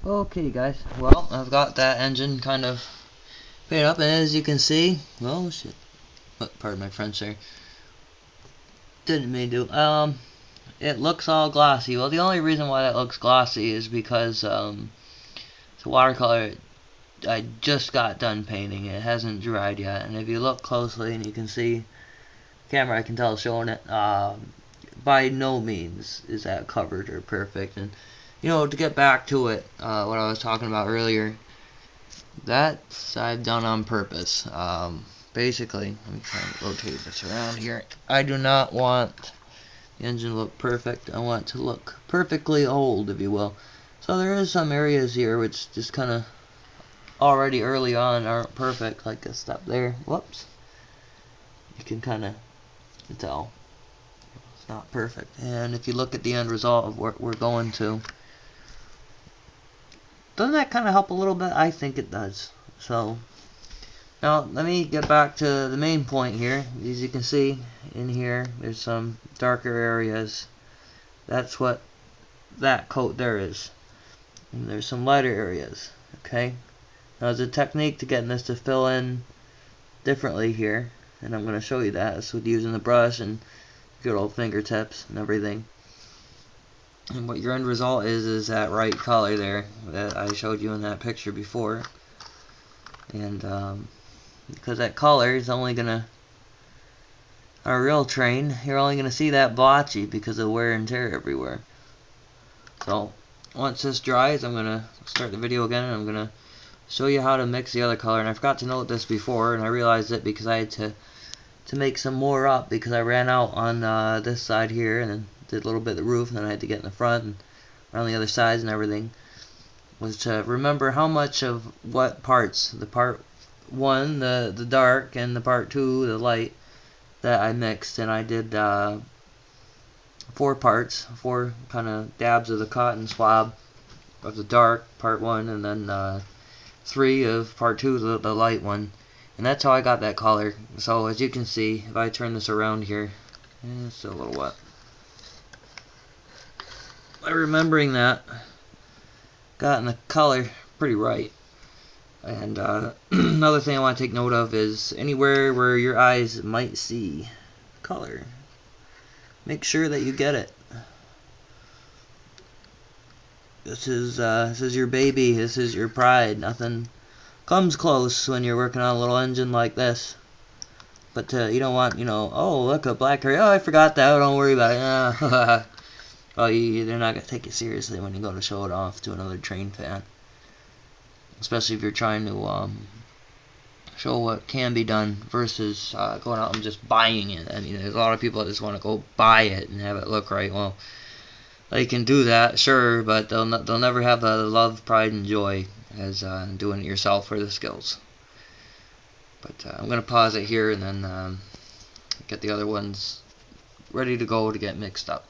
Okay guys, well, I've got that engine kind of painted up, and as you can see, well, shit, pardon my French there, didn't mean to, it looks all glossy. Well, the only reason why that looks glossy is because, it's a watercolor I just got done painting. It hasn't dried yet, and if you look closely and you can see, camera I can tell is showing it, by no means is that covered or perfect. And to get back to it, what I was talking about earlier, that's I've done on purpose. Basically, let me try and rotate this around here. I do not want the engine to look perfect. I want it to look perfectly old, if you will. So there is some areas here which just kind of already early on aren't perfect, like a step there. Whoops. You can kind of tell it's not perfect. And if you look at the end result of what we're going to, doesn't that kind of help a little bit? I think it does. So now let me get back to the main point here. As you can see in here, there's some darker areas. That's what that coat there is. And there's some lighter areas. Okay. Now there's a technique to getting this to fill in differently here, and I'm going to show you that. It's with using the brush and good old fingertips and everything. And what your end result is that right color there that I showed you in that picture before. And because that color is only gonna, on a real train, you're only gonna see that blotchy because of wear and tear everywhere. So once this dries, I'm gonna start the video again, and I'm gonna show you how to mix the other color. And I forgot to note this before, and I realized it because I had to make some more up because I ran out on this side here, and then did a little bit of the roof, and then I had to get in the front and around the other sides and everything. Was to remember how much of what parts, the part 1, the dark, and the part 2, the light, that I mixed. And I did 4 parts, 4 kind of dabs of the cotton swab of the dark, part 1, and then 3 of part 2, the light one. And that's how I got that color. So as you can see, if I turn this around here, it's still a little wet. By remembering that, gotten the color pretty right. And another thing I want to take note of is anywhere where your eyes might see color, make sure that you get it. This is your baby. This is your pride. Nothing comes close when you're working on a little engine like this. But you don't want, oh, look, a black area. Oh, I forgot that. Don't worry about it. Oh, they're not going to take it seriously when you go to show it off to another train fan. Especially if you're trying to show what can be done versus going out and just buying it. I mean, there's a lot of people that just want to go buy it and have it look right. Well, they can do that, sure, but they'll never have the love, pride, and joy as doing it yourself for the skills. But I'm going to pause it here and then get the other ones ready to go to get mixed up.